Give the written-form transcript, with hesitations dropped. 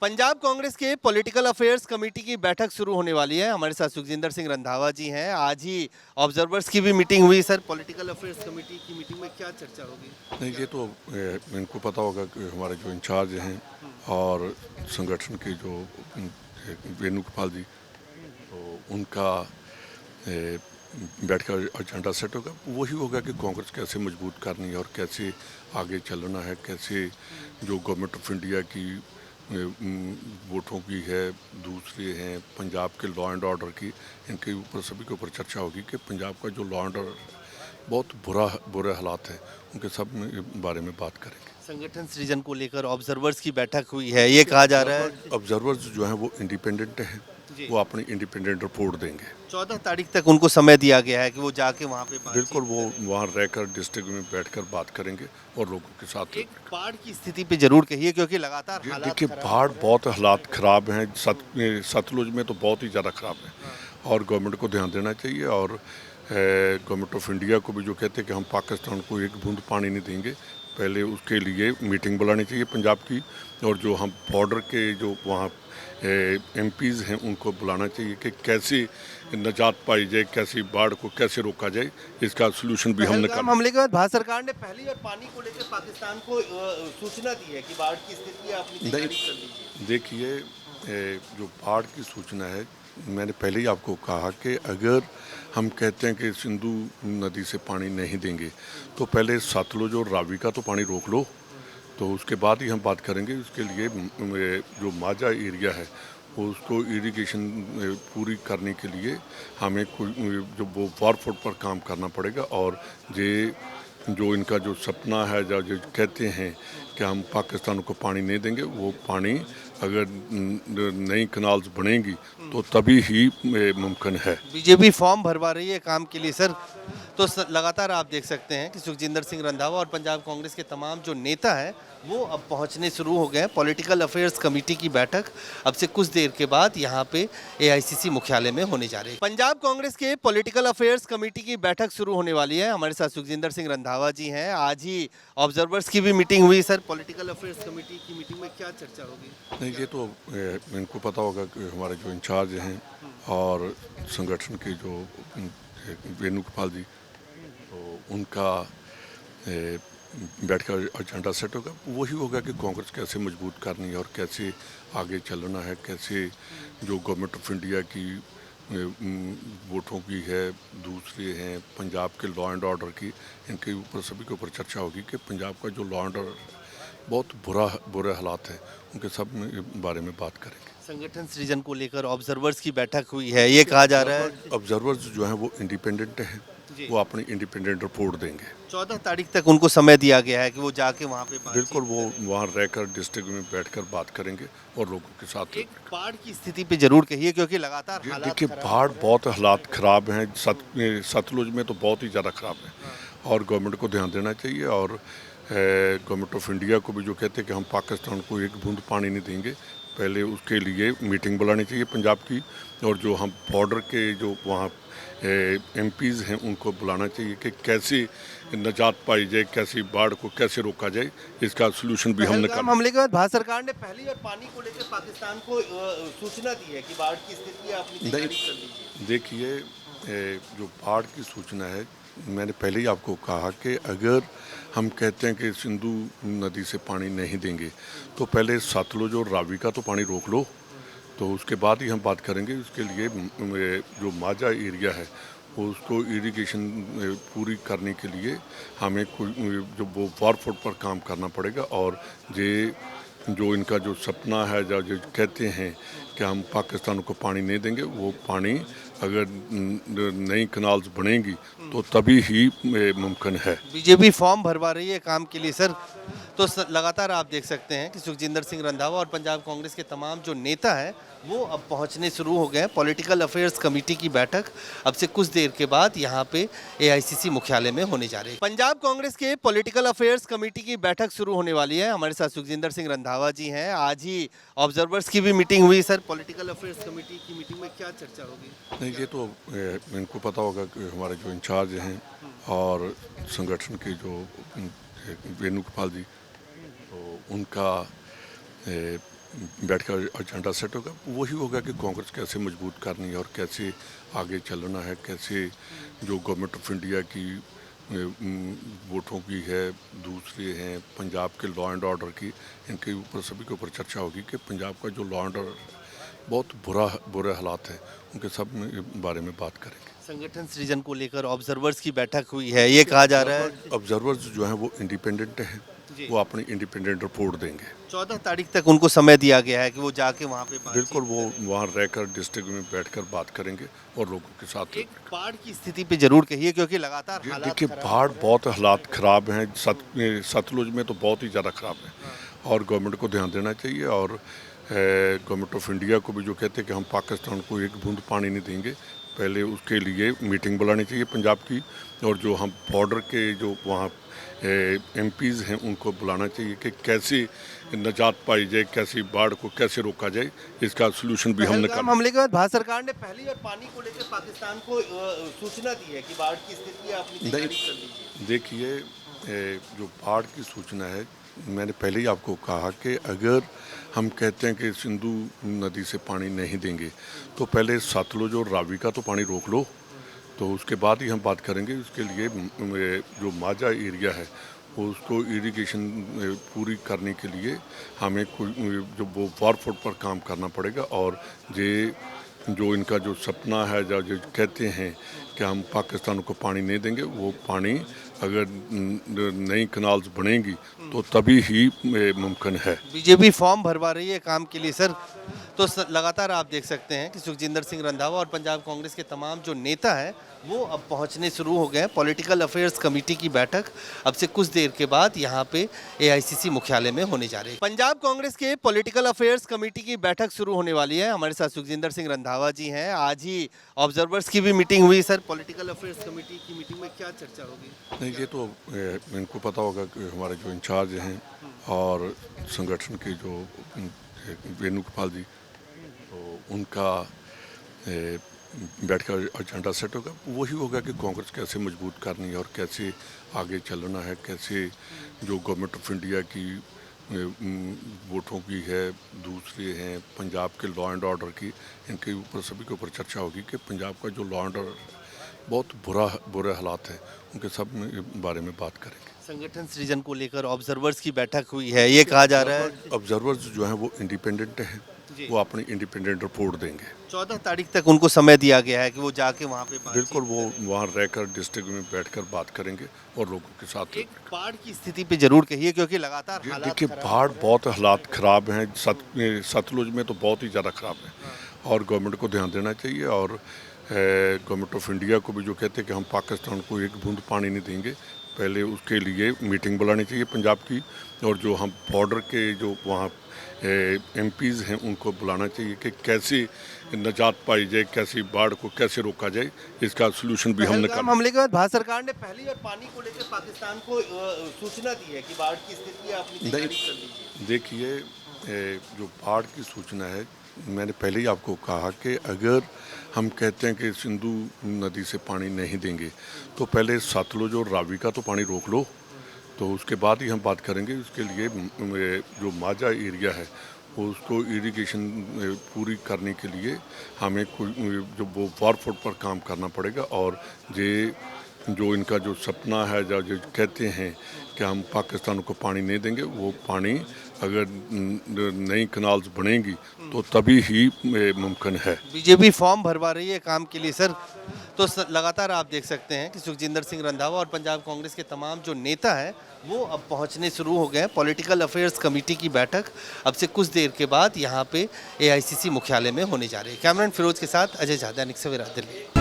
पंजाब कांग्रेस के political affairs committee की बैठक शुरू होने वाली है। हमारे साथ सुखजिंदर सिंह रंधावा जी हैं। आज ही ऑब्जर्वर्स की भी मीटिंग हुई। सर, पॉलिटिकल अफेयर्स कमेटी की मीटिंग में क्या चर्चा होगी? नहीं, ये तो इनको पता होगा कि हमारे जो इंचार्ज हैं और संगठन के जो वेणुगोपाल जी, तो उनका ए, बैठ कर एजेंडा सेट होगा। वही होगा कि कांग्रेस कैसे मजबूत करनी है और कैसे आगे चलना है, कैसे जो गवर्नमेंट ऑफ इंडिया की वोटों की है, दूसरे हैं पंजाब के लॉ एंड ऑर्डर की, इनके ऊपर सभी के ऊपर चर्चा होगी कि पंजाब का जो लॉ एंड ऑर्डर बहुत बुरे हालात हैं, उनके सब बारे में बात करेंगे। संगठन सृजन को लेकर ऑब्जर्वर्स की बैठक हुई है, ये कहा जा रहा है। ऑब्जर्वर्स जो हैं वो इंडिपेंडेंट हैं, जी। वो अपनी इंडिपेंडेंट रिपोर्ट देंगे। 14 तारीख तक उनको समय दिया गया है कि वो जाके वहाँ पे बिल्कुल, बातचीत वो करें। वहाँ रहकर डिस्ट्रिक्ट में बैठकर बात करेंगे और लोगों के साथ। एक बाढ़ की स्थिति पे जरूर कहिए, क्योंकि लगातार हालात देखिए, खराब बाढ़ हो रहे हैं। बहुत हालात ख़राब हैं, सतलुज में तो बहुत ही ज़्यादा ख़राब है और गवर्नमेंट को ध्यान देना चाहिए। और गवर्नमेंट ऑफ इंडिया को भी जो कहते हैं कि हम पाकिस्तान को एक बूंद पानी नहीं देंगे, पहले उसके लिए मीटिंग बुलानी चाहिए पंजाब की, और जो हम बॉर्डर के जो वहाँ एमपीज़ हैं उनको बुलाना चाहिए कि कैसे निजात पाई जाए, कैसे बाढ़ को कैसे रोका जाए, इसका सोल्यूशन भी हम निकाल। पहलगाम हमले के बाद भारत सरकार ने पहली और पानी को लेकर पाकिस्तान को सूचना दी है कि बाढ़ की स्थिति है, अपनी नहीं, तैयारी कर लीजिए। देखिए, जो बाढ़ की सूचना है, मैंने पहले ही आपको कहा कि अगर हम कहते हैं कि सिंधु नदी से पानी नहीं देंगे, तो पहले सतलुज और रावी का तो पानी रोक लो, तो उसके बाद ही हम बात करेंगे। उसके लिए जो माझा एरिया है उसको इरिगेशन पूरी करने के लिए हमें जो वो फॉर पर काम करना पड़ेगा। और ये जो इनका जो सपना है, जो कहते हैं कि हम पाकिस्तान को पानी नहीं देंगे, वो पानी अगर नई कनाल्स बनेंगी तो तभी ही मुमकिन है। बीजेपी फॉर्म भरवा रही है काम के लिए। सर, तो लगातार आप देख सकते हैं कि सुखजिंदर सिंह रंधावा और पंजाब कांग्रेस के तमाम जो नेता हैं वो अब पहुंचने शुरू हो गए हैं। पॉलिटिकल अफेयर्स कमेटी की बैठक अब से कुछ देर के बाद यहां पे एआईसीसी मुख्यालय में होने जा रही है। पंजाब कांग्रेस के पॉलिटिकल अफेयर्स कमेटी की बैठक शुरू होने वाली है। हमारे साथ सुखजिंदर सिंह रंधावा जी हैं। आज ही ऑब्जर्वर्स की भी मीटिंग हुई। सर, पॉलिटिकल अफेयर्स कमेटी की मीटिंग में क्या चर्चा होगी? नहीं, ये तो इनको पता होगा कि हमारे जो इंचार्ज हैं और संगठन के जो वेणुगोपाल जी, तो उनका बैठ कर एजेंडा सेट होगा। वही होगा कि कांग्रेस कैसे मजबूत करनी है और कैसे आगे चलना है, कैसे जो गवर्नमेंट ऑफ इंडिया की वोटों की है, दूसरे हैं पंजाब के लॉ एंड ऑर्डर की, इनके ऊपर सभी के ऊपर चर्चा होगी कि पंजाब का जो लॉ एंड ऑर्डर बहुत बुरे हालात हैं, उनके सब बारे में बात करेंगे। संगठन सृजन को लेकर ऑब्जर्वर्स की बैठक हुई है, ये कहा जा रहा है। ऑब्जर्वर्स जो हैं वो इंडिपेंडेंट हैं, जी। वो अपनी इंडिपेंडेंट रिपोर्ट देंगे। 14 तारीख तक उनको समय दिया गया है कि वो जाके वहाँ पे बिल्कुल, बातचीत वो करें। वहाँ रहकर डिस्ट्रिक्ट में बैठकर बात करेंगे और लोगों के साथ। एक बाढ़ की स्थिति पे जरूर कहिए, क्योंकि लगातार हालात देखिए, खराब बाढ़ हो रहे बहुत हालात ख़राब हैं, सतलुज में तो बहुत ही ज़्यादा ख़राब है और गवर्नमेंट को ध्यान देना चाहिए। और गवर्नमेंट ऑफ इंडिया को भी जो कहते हैं कि हम पाकिस्तान को एक बूंद पानी नहीं देंगे, पहले उसके लिए मीटिंग बुलानी चाहिए पंजाब की, और जो हम बॉर्डर के जो वहाँ एमपीज़ हैं उनको बुलाना चाहिए कि कैसे निजात पाई जाए, कैसे बाढ़ को कैसे रोका जाए, इसका सोल्यूशन भी हम हैं। निकाल। पहलगाम हमले के बाद भारत सरकार ने पहली और पानी को लेकर पाकिस्तान को सूचना दी है कि बाढ़ की स्थिति है, अपनी नहीं, तैयारी कर लीजिए। देखिए, जो बाढ़ की सूचना है, मैंने पहले ही आपको कहा कि अगर हम कहते हैं कि सिंधु नदी से पानी नहीं देंगे, तो पहले सतलुज और रावी का तो पानी रोक लो, तो उसके बाद ही हम बात करेंगे। उसके लिए जो माझा एरिया है उसको इरिगेशन पूरी करने के लिए हमें जो वो फॉर पर काम करना पड़ेगा। और ये जो इनका जो सपना है, जो कहते हैं कि हम पाकिस्तान को पानी नहीं देंगे, वो पानी अगर नई कनाल्स बनेंगी तो तभी ही मुमकिन है। बीजेपी फॉर्म भरवा रही है काम के लिए। सर, तो लगातार आप देख सकते हैं कि सुखजिंदर सिंह रंधावा और पंजाब कांग्रेस के तमाम जो नेता हैं वो अब पहुंचने शुरू हो गए हैं। पॉलिटिकल अफेयर्स कमेटी की बैठक अब से कुछ देर के बाद यहां पे एआईसीसी मुख्यालय में होने जा रही है। पंजाब कांग्रेस के पॉलिटिकल अफेयर्स कमेटी की बैठक शुरू होने वाली है। हमारे साथ सुखजिंदर सिंह रंधावा जी हैं। आज ही ऑब्जर्वर्स की भी मीटिंग हुई। सर, पॉलिटिकल अफेयर्स कमेटी की मीटिंग में क्या चर्चा होगी? नहीं, ये तो इनको पता होगा कि हमारे जो इंचार्ज हैं और संगठन के जो वेणुगोपाल जी, तो उनका बैठ कर एजेंडा सेट होगा, वही होगा कि कांग्रेस कैसे मजबूत करनी है और कैसे आगे चलना है, कैसे जो गवर्नमेंट ऑफ इंडिया की वोटों की है, दूसरे हैं पंजाब के लॉ एंड ऑर्डर की, इनके ऊपर सभी के ऊपर चर्चा होगी कि पंजाब का जो लॉ एंड ऑर्डर बहुत बुरे हालात हैं, उनके सब बारे में बात करेंगे। संगठन सृजन को लेकर ऑब्जर्वर्स की बैठक हुई है, ये कहा जा रहा है। ऑब्जर्वर्स जो हैं वो इंडिपेंडेंट हैं, वो अपनी इंडिपेंडेंट रिपोर्ट देंगे। 14 तारीख तक उनको समय दिया गया है कि वो जाके वहाँ पे बिल्कुल, वो वहाँ रहकर डिस्ट्रिक्ट में बैठकर बात करेंगे और लोगों के साथ। एक बाढ़ की स्थिति पे जरूर कहिए, क्योंकि लगातार हालात देखिए, खराब बाढ़ बहुत हालात ख़राब हैं, सतलुज में तो बहुत ही ज़्यादा ख़राब है और गवर्नमेंट को ध्यान देना चाहिए। और गवर्नमेंट ऑफ इंडिया को भी जो कहते हैं कि हम पाकिस्तान को एक बूंद पानी नहीं देंगे, पहले उसके लिए मीटिंग बुलानी चाहिए पंजाब की, और जो हम बॉर्डर के जो वहाँ एमपीज़ हैं उनको बुलाना चाहिए कि कैसे निजात पाई जाए, कैसे बाढ़ को कैसे रोका जाए, इसका सोल्यूशन भी हमने पहलगाम हमले के बाद भारत सरकार ने पहली और पानी को लेकर पाकिस्तान को सूचना दी है कि बाढ़ की स्थिति है, अपनी तैयारी कर लीजिए। देखिए, जो बाढ़ की सूचना है, मैंने पहले ही आपको कहा कि अगर हम कहते हैं कि सिंधु नदी से पानी नहीं देंगे, तो पहले सतलुज और रावी का तो पानी रोक लो, तो उसके बाद ही हम बात करेंगे। उसके लिए जो माझा एरिया है उसको इरिगेशन पूरी करने के लिए हमें जो वो वारफोर्ड पर काम करना पड़ेगा। और ये जो इनका जो सपना है, जो कहते हैं कि हम पाकिस्तान को पानी नहीं देंगे, वो पानी अगर नई कनाल्स बनेंगी तो तभी ही मुमकिन है। बीजेपी फॉर्म भरवा रही है काम के लिए सर, तो लगातार आप देख सकते हैं कि सुखजिंदर सिंह रंधावा और पंजाब कांग्रेस के तमाम जो नेता हैं वो अब पहुंचने शुरू हो गए हैं। पॉलिटिकल अफेयर्स कमेटी की बैठक अब से कुछ देर के बाद यहाँ पे एआईसीसी मुख्यालय में होने जा रही है। पंजाब कांग्रेस के पॉलिटिकल अफेयर्स कमेटी की बैठक शुरू होने वाली है। हमारे साथ सुखजिंदर सिंह रंधावा जी हैं। आज ही ऑब्जर्वर्स की भी मीटिंग हुई सर, पॉलिटिकल अफेयर्स कमेटी की मीटिंग में क्या चर्चा होगी? नहीं, ये तो इनको पता होगा कि हमारे जो इंचार्ज हैं और संगठन के जो वेणुगोपाल जी, तो उनका बैठकर एजेंडा सेट होगा, वही होगा कि कांग्रेस कैसे मजबूत करनी है और कैसे आगे चलना है, कैसे जो गवर्नमेंट ऑफ इंडिया की वोटों की है, दूसरे हैं पंजाब के लॉ एंड ऑर्डर की, इनके ऊपर सभी के ऊपर चर्चा होगी कि पंजाब का जो लॉ एंड ऑर्डर बहुत बुरे हालात हैं, उनके सब बारे में बात करेंगे। संगठन सृजन को लेकर ऑब्जर्वर्स की बैठक हुई है, ये कहा जा रहा है। ऑब्जर्वर्स जो हैं वो इंडिपेंडेंट हैं, वो अपनी इंडिपेंडेंट रिपोर्ट देंगे। 14 तारीख तक उनको समय दिया गया है कि वो जाके वहाँ पे बिल्कुल, वो वहाँ रहकर डिस्ट्रिक्ट में बैठकर बात करेंगे और लोगों के साथ। एक बाढ़ की स्थिति पे जरूर कहिए, क्योंकि लगातार हालात देखिए, खराब बाढ़ बहुत हालात ख़राब हैं, सतलुज में तो बहुत ही ज़्यादा ख़राब है और गवर्नमेंट को ध्यान देना चाहिए। और गवर्नमेंट ऑफ इंडिया को भी जो कहते हैं कि हम पाकिस्तान को एक बूंद पानी नहीं देंगे, पहले उसके लिए मीटिंग बुलानी चाहिए पंजाब की, और जो हम बॉर्डर के जो वहाँ एमपीज़ हैं उनको बुलाना चाहिए कि कैसे निजात पाई जाए, कैसे बाढ़ को कैसे रोका जाए, इसका सोल्यूशन भी हमने पहलगाम हमले के बाद भारत सरकार ने पहली और पानी को लेकर पाकिस्तान को सूचना दी है कि बाढ़ की स्थिति है, अपनी तैयारी कर लीजिए। देखिए, जो बाढ़ की सूचना है, मैंने पहले ही आपको कहा कि अगर हम कहते हैं कि सिंधु नदी से पानी नहीं देंगे, तो पहले सतलुज और रावी का तो पानी रोक लो, तो उसके बाद ही हम बात करेंगे। उसके लिए जो माझा एरिया है उसको इरिगेशन पूरी करने के लिए हमें जो वो वारफोर्ड पर काम करना पड़ेगा। और ये जो इनका जो सपना है, जो कहते हैं कि हम पाकिस्तान को पानी नहीं देंगे, वो पानी अगर नई कनाल्स बनेंगी तो तभी ही मुमकिन है। बीजेपी फॉर्म भरवा रही है काम के लिए सर, तो लगातार आप देख सकते हैं कि सुखजिंदर सिंह रंधावा और पंजाब कांग्रेस के तमाम जो नेता हैं वो अब पहुंचने शुरू हो गए हैं। पॉलिटिकल अफेयर्स कमेटी की बैठक अब से कुछ देर के बाद यहाँ पे एआईसीसी मुख्यालय में होने जा रही है। कैमरामैन फिरोज के साथ अजय झादा, दैनिक सवेरा, दिल्ली।